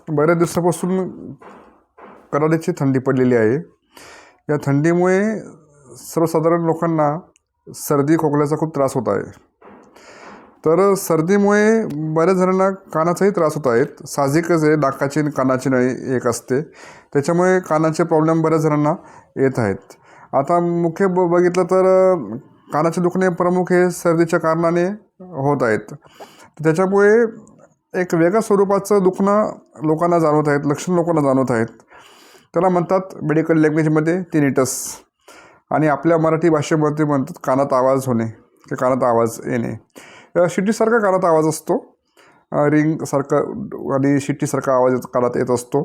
बऱ्याच दिवसापासून कडाडीची थंडी पडलेली आहे. या थंडीमुळे सर्वसाधारण लोकांना सर्दी खोकल्याचा खूप त्रास होत आहे. तर सर्दीमुळे बऱ्याच जणांना कानाचाही त्रास होत आहेत. साहजिकच आहे, नाकाची आणि कानाची नळी एक असते, त्याच्यामुळे कानाचे प्रॉब्लेम बऱ्याच जणांना येत आहेत. आता मुख्य बघितलं तर कानाचे दुखणे प्रमुख हे सर्दीच्या कारणाने होत आहेत. त्याच्यामुळे एक वेगळ्या स्वरूपाचं दुखणं लोकांना जाणवत आहेत, लक्षण लोकांना जाणवत आहेत. त्याला म्हणतात मेडिकल लँग्वेजमध्ये टिनिटस, आणि आपल्या मराठी भाषेमध्ये म्हणतात कानात आवाज होणे की कानात आवाज येणे. शिट्टीसारखा कानात आवाज असतो, रिंगसारखा आणि शिट्टीसारखा आवाज कानात येत असतो.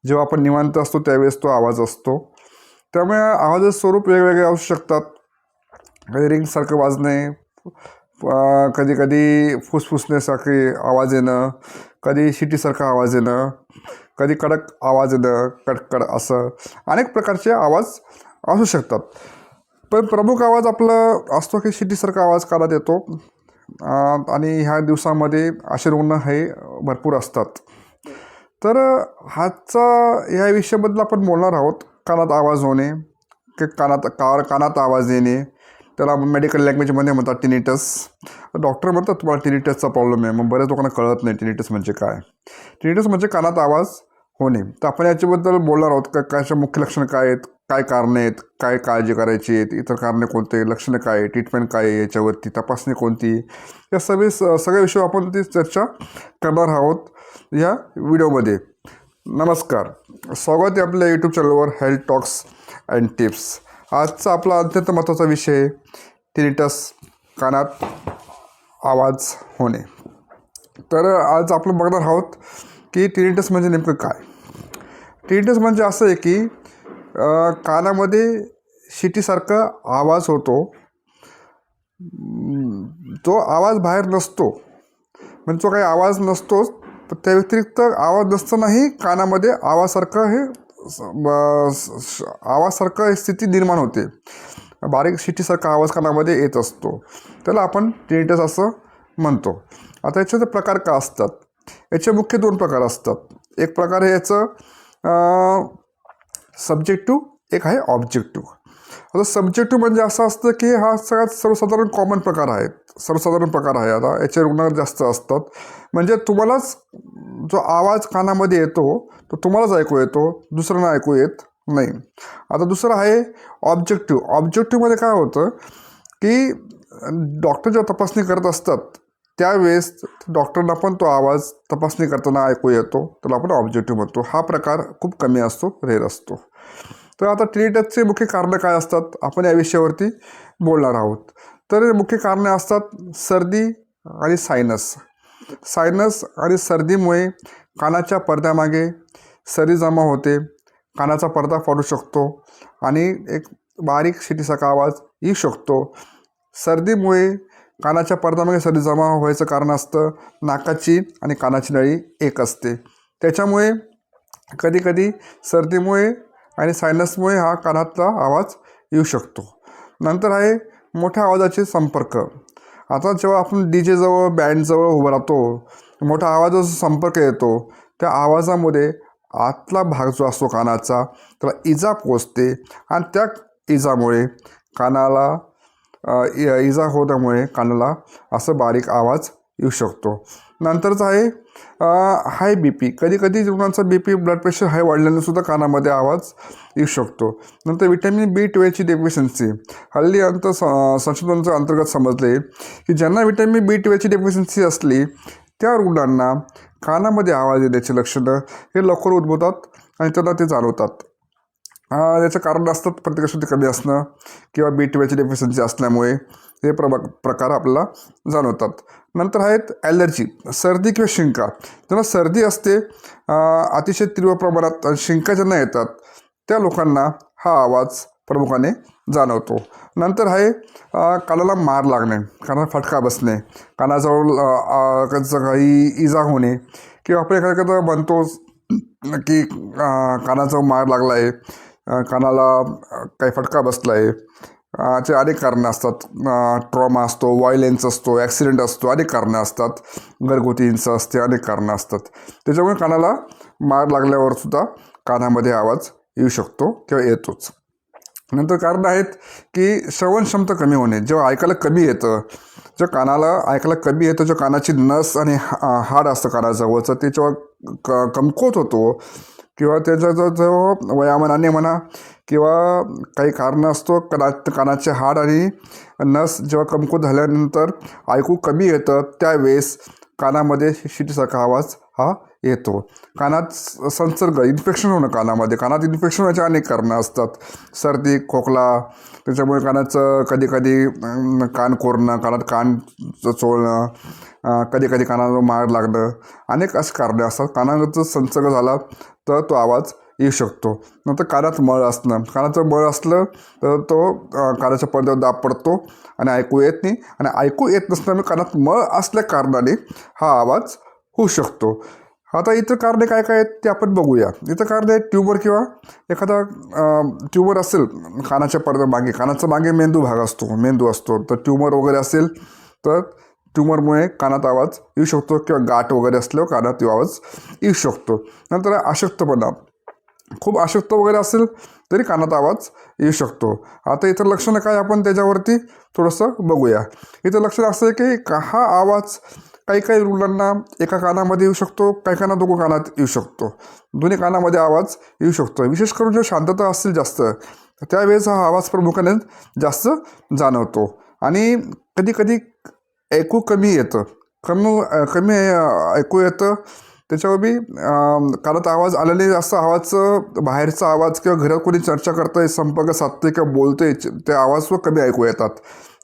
जेव्हा आपण निवांत असतो त्यावेळेस तो आवाज असतो. त्यामुळे आवाजाचं स्वरूप वेगवेगळे असू शकतात. कधी रिंगसारखं वाजणे, कधी कधी फुसफुसण्यासारखे आवाज येणं, कधी शिट्टीसारखा आवाज येणं, कधी कडक आवाज येणं, कडकड, असं अनेक प्रकारचे आवाज असू शकतात. पण प्रमुख आवाज आपला असतो की शिट्टीसारखा आवाज कानात येतो. आणि ह्या दिवसामध्ये असे रुग्ण हे भरपूर असतात. तर ह्या विषयाबद्दल आपण बोलणार आहोत. कानात आवाज होणे की कानात आवाज येणे, त्याला मेडिकल लँग्वेजमध्ये म्हणतात टिनिटस. डॉक्टर म्हणतात तुम्हाला टिनिटसचा प्रॉब्लेम आहे. मग बऱ्याच लोकांना कळत नाही टिनिटस म्हणजे काय. टिनिटस म्हणजे कानात आवाज होणे. तर आपण याच्याबद्दल बोलणार आहोत. कायच्या मुख्य लक्षणं काय आहेत, काय कारणे आहेत, काय काळजी करायची आहेत, इतर कारणे कोणते, लक्षणं काय आहे, ट्रीटमेंट काय आहे, याच्यावरती तपासणी कोणती, या सगळ्या विषयावर आपण ती चर्चा करणार आहोत या व्हिडिओमध्ये. नमस्कार, स्वागत आहे आपल्या यूट्यूब चॅनलवर हेल्थ टॉक्स अँड टिप्स. आजचा आपला अत्यंत महत्त्वाचा विषय आहे टिनिटस, कानात आवाज होणे. तर आज आपण बघणार आहोत की टिनिटस म्हणजे नेमकं काय. टिनिटस म्हणजे असं आहे की कानामध्ये शिटीसारखा आवाज होतो. तो आवाज बाहेर नसतो, म्हणजे तो काही आवाज नसतोच, पण त्या व्यतिरिक्त आवाज नसतानाही कानामध्ये आवाजसारखं स्थिती निर्माण होते. बारीक शिटीसारखा आवाज कानामध्ये येत असतो. त्याला आपण टिनिटस असं म्हणतो. आता याचे प्रकार का असतात, याचे मुख्य 2 प्रकार असतात. एक प्रकार आहे याचं सब्जेक्टिव्ह, एक आहे ऑब्जेक्टिव्ह. आता सब्जेक्टिव्ह म्हणजे असं असतं की हा सगळ्यात सर्वसाधारण कॉमन प्रकार आहे, सर्वसाधारण प्रकार आहे. आता याचे रुग्ण जास्त असतात. म्हणजे तुम्हालाच जो आवाज कानामध्ये येतो तो तुम्हालाच ऐकू येतो, दुसऱ्यांना ऐकू येत नाही. आता दुसरं आहे ऑब्जेक्टिव्ह. ऑब्जेक्टिव्हमध्ये काय होतं की डॉक्टर जेव्हा तपासणी करत असतात त्यावेळेस डॉक्टरना पण तो आवाज तपासणी करताना ऐकू येतो, त्याला आपण ऑब्जेक्टिव्ह म्हणतो. हा प्रकार खूप कमी असतो, रेअर असतो. तर आता टिनिटसचे मुख्य कारणं काय असतात आपण या विषयावरती बोलणार आहोत. तर मुख्य कारणे असतात सर्दी आणि सायनस. सायनस आणि सर्दीमुळे कानाच्या पडद्यामागे सर्दी जमा होते, कानाचा पडदा फाटू शकतो आणि एक बारीक शिटीसारखा आवाज येऊ शकतो. सर्दीमुळे कानाच्या पडद्यामागे सर्दी जमा व्हायचं कारण असतं नाकाची आणि कानाची नळी एक असते. त्याच्यामुळे कधीकधी सर्दीमुळे आणि सायनसमुळे हा कानातला आवाज येऊ शकतो. नंतर आहे मोठ्या आवाजाचे संपर्क. आता जेव्हा आपण DJ जवळ, बँडजवळ उभं राहतो, मोठ्या आवाजाचा संपर्क येतो, त्या आवाजामध्ये आतला भाग जो असतो कानाचा त्याला इजा पोचते आणि त्या इजामुळे कानाला इजा होण्यामुळे कानाला असं बारीक आवाज येऊ शकतो. नंतरच आहे हाय BP. कधीकधी रुग्णांचा BP, ब्लड प्रेशर हाय वाढल्याने सुद्धा कानामध्ये आवाज येऊ शकतो. नंतर विटॅमिन B12ची डेफिशियन्सी. हल्ली संशोधनाच्या अंतर्गत समजले की ज्यांना विटॅमिन B12ची डेफिशियन्सी असली त्या रुग्णांना कानामध्ये आवाज येण्याची लक्षणं हे लवकर उद्भवतात आणि त्यांना ते जाणवतात. याचं कारण असतात प्रतिकारशक्ती कमी असणं किंवा B12ची डेफिशियन्सी असल्यामुळे हे प्रकार आपल्याला जाणवतात. नंतर आहेत ॲलर्जी, सर्दी किंवा शिंका. ज्यांना सर्दी असते अतिशय तीव्र प्रमाणात आणि शिंका ज्यांना येतात त्या लोकांना हा आवाज प्रमुखाने जाणवतो. नंतर आहे कानाला मार लागणे, कानाला फटका बसणे, कानाजवळ काही इजा होणे, किंवा आपण एखादा म्हणतो की कानाचा मार लागला आहे, कानाला काही फटका बसला आहे, चे अनेक कारणं असतात. ट्रॉमा असतो, व्हायलेन्स असतो, ॲक्सिडेंट असतो, अनेक कारणं असतात. घरगुती हिंसा असते, अनेक कारणं असतात. त्याच्यामुळे कानाला मार लागल्यावर सुद्धा कानामध्ये आवाज येऊ शकतो किंवा येतोच. नंतर कारणं आहेत की श्रवणक्षमता कमी होणे. जेव्हा ऐकायला कमी येतं, जेव्हा कानाला ऐकायला कमी येतं, जेव्हा कानाची नस आणि हाड असतं कानाजवळचं ते जेव्हा कमकुवत होतो किंवा त्याचा जो वयामानाने म्हणा किंवा काही कारणं असतो कानाचे हाड आणि नस जेव्हा कमकुवत झाल्यानंतर ऐकू कमी येतं, त्यावेळेस कानामध्ये शिटीसारखा आवाज हा येतो. कानात संसर्ग इन्फेक्शन होणं, कानात इन्फेक्शन होण्याचे अनेक कारणं असतात. सर्दी, खोकला, त्याच्यामुळे कानाचं कधी कान कोरणं, कानात कान चोळणं, कधी कानाला मार लागणं, अनेक अशी कारणे असतात. कानाचा संसर्ग झाला तर तो आवाज येऊ शकतो. नंतर कानात मळ असणं, कानाचं मळ असलं तर तो कानाच्या पडद्यावर दाब पडतो आणि ऐकू येत नाही. आणि ऐकू येत नसल्यामुळे कानात मळ असल्या कारणाने हा आवाज होऊ शकतो. आता इतर कारणे काय काय आहेत ते आपण बघूया. इतर कारणे आहेत ट्यूमर किंवा एखादा ट्यूमर असेल कानाच्या पडद्यामागे, कानाचा मागे मेंदू असतो, तर ट्यूमर वगैरे असेल तर ट्यूमरमुळे कानात आवाज येऊ शकतो किंवा गाठ वगैरे असल्यावर कानात आवाज येऊ शकतो. नंतर अशक्तपणा, खूप अशक्त वगैरे असेल तरी कानात आवाज येऊ शकतो. आता इतर लक्षणं काय आपण त्याच्यावरती थोडंसं बघूया. इतर लक्षण असं आहे की हा आवाज काही रुग्णांना एका कानामध्ये येऊ शकतो, काही कानात दोघं कानात येऊ शकतो, दोन्ही कानामध्ये आवाज येऊ शकतो. विशेष करून जेव्हा शांतता असेल जास्त त्यावेळेस हा आवाज प्रामुख्याने जास्त जाणवतो. आणि कधी ऐकू कमी येतं, कमी ऐकू येतं. त्याच्यावर बी कानात आवाज आलेले असं आवाजचं बाहेरचा आवाज किंवा घरात कोणी चर्चा करतंय, संपर्क साधतंय किंवा बोलतंय, ते आवाज कमी ऐकू येतात.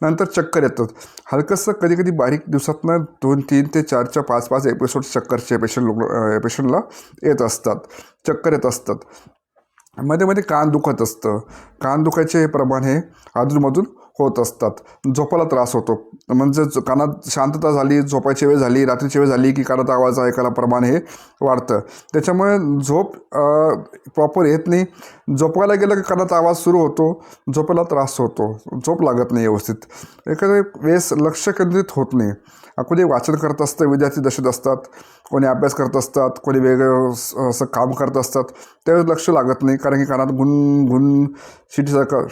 नंतर चक्कर येतात. हलकंसं कधी बारीक दिवसातनं 2-3 ते 4 5 एपिसोड चक्करचे पेशंटला येत असतात, चक्कर येत असतात. मध्ये कान दुखत असतं. कान दुखायचे हे प्रमाण हे अधूनमधून होत असतात. झोपायला त्रास होतो, म्हणजे कानात शांतता झाली, झोपायची वेळ झाली, रात्रीची वेळ झाली की कानात आवाज ऐकायला प्रमाण हे वाढतं. त्याच्यामुळे झोप प्रॉपर येत नाही. झोपायला गेलं की कानात आवाज सुरू होतो, झोपायला त्रास होतो, झोप लागत नाही व्यवस्थित, एखाद्या वेळेस लक्ष केंद्रित होत नाही. कोणी वाचन करत असतं, विद्यार्थी दशेत असतात, कोणी अभ्यास करत असतात, कोणी वेगळं असं काम करत असतात, त्यावेळेस लक्ष लागत नाही, कारण की कानात गुण शिटीसारखं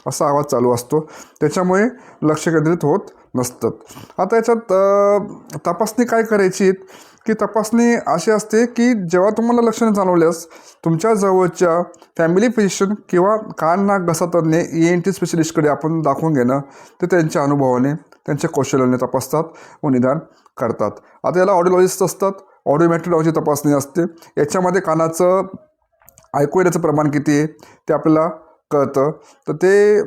असा आवाज चालू असतो. त्याच्यामुळे लक्ष केंद्रित होत नसतात. आता याच्यात तपासणी काय करायची की तपासणी अशी असते की जेव्हा तुम्हाला लक्षणं जाणवल्यास तुमच्या जवळच्या फॅमिली फिजिशियन किंवा कान नाक घसा तज्ञ ENT स्पेशलिस्टकडे आपण दाखवून घेणं, ते त्यांच्या अनुभवाने त्यांच्या कौशल्याने तपासतात व निदान करतात. आता याला ऑडिओलॉजिस्ट असतात. ऑडिओमेट्री नावाची तपासणी असते. याच्यामध्ये कानाचं ऐकू येण्याचं प्रमाण किती आहे ते आपल्याला कळतं. तर ते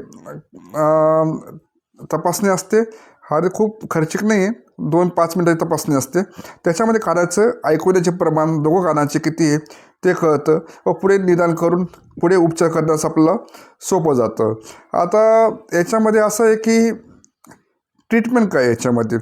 तपासणी असते. हा ते खूप खर्चिक नाही आहे, 2-5 मिनिटाची तपासणी असते. त्याच्यामध्ये कानाचं ऐकू येण्याचे प्रमाण दोघं कानाचे किती आहे ते कळतं व पुढे निदान करून पुढे उपचार करण्यास आपल्याला सोपं जातं. आता याच्यामध्ये असं आहे की ट्रीटमेंट काय याच्यामध्ये,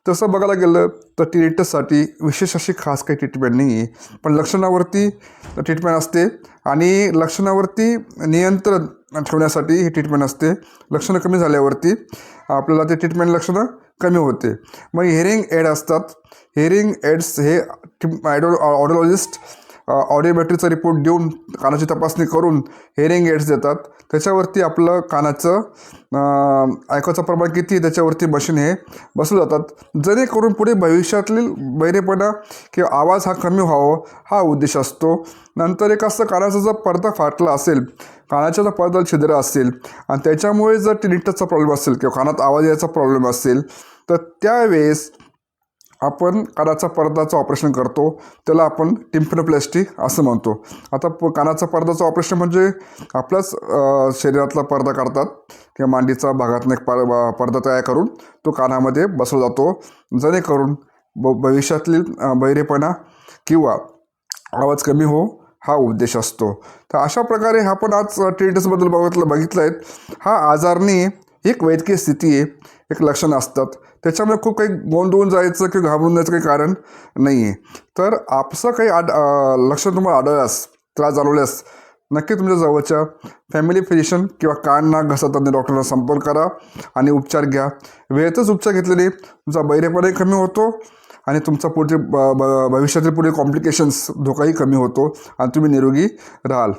तसं बघायला गेलं तर टिनिटससाठी विशेष अशी खास काही ट्रीटमेंट नाही आहे, पण लक्षणावरती ट्रीटमेंट असते आणि लक्षणावरती नियंत्रण ठेवण्यासाठी ही ट्रीटमेंट असते. लक्षणं कमी झाल्यावरती आपल्याला ते ट्रीटमेंट लक्षणं कमी होते. मग हिअरिंग एड असतात. हिअरिंग एड्स हे ऑडिओलॉजिस्ट ऑडिओमेट्रीचा रिपोर्ट देऊन कानाची तपासणी करून हिअरिंग एड्स देतात. त्याच्यावरती आपलं कानाचं ऐकायचं प्रमाण किती त्याच्यावरती मशीन हे बसवलं जातात, जेणेकरून पुढे भविष्यातील बहिरेपणा किंवा आवाज हा कमी व्हावा हा उद्देश असतो. नंतर एक असं कानाचा जर पडदा फाटला असेल, कानाच्या जर पडद्याला छिद्र असेल आणि त्याच्यामुळे जर टिनिटसचा प्रॉब्लेम असेल किंवा कानात आवाज यायचा प्रॉब्लेम असेल तर त्यावेळेस आपण कानाचा पडद्याचं ऑपरेशन करतो. त्याला आपण टिम्पॅनोप्लास्टी असं म्हणतो. आता कानाचा पडद्याचं ऑपरेशन म्हणजे आपल्याच शरीरातला पडदा काढतात किंवा मांडीचा भागातून एक पडदा तयार करून तो कानामध्ये बसवला जातो, जेणेकरून भविष्यातील बहिरेपणा किंवा आवाज कमी हो हा उद्देश असतो. तर अशा प्रकारे आपण आज टिनिटसबद्दल बघितलं आहे. हा आजार नाही, एक वैद्यकीय स्थिती आहे, एक लक्षणं असतात. त्याच्यामुळे खूप काही गोंधळून जायचं किंवा घाबरून जायचं काही कारण नाही आहे. तर आपलं काही लक्षण तुम्हाला आढळल्यास, त्रास जाणवल्यास नक्की तुमच्या जवळच्या फॅमिली फिजिशियन किंवा कान नाक घसा तज्ञ डॉक्टरला संपर्क करा आणि उपचार घ्या. वेळेतच उपचार घेतल्याने तुमचा बहिरेपणाही कमी होतो आणि तुमचा पुढचे भविष्यातील पुढील कॉम्प्लिकेशन्स धोकाही कमी होतो आणि तुम्ही निरोगी राहाल.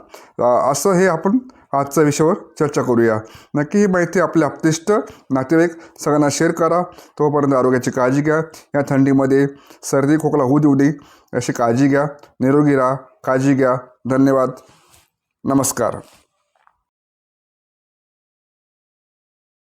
असं हे आपण आजच्या विषयावर चर्चा करूया. नक्की ही माहिती आपल्या आपतिष्ट नातेवाईक सगळ्यांना शेअर करा. तोपर्यंत आरोग्याची काळजी घ्या. या थंडीमध्ये सर्दी खोकला होऊ देऊ नये अशी काळजी घ्या. निरोगी राहा, काळजी घ्या. धन्यवाद. नमस्कार.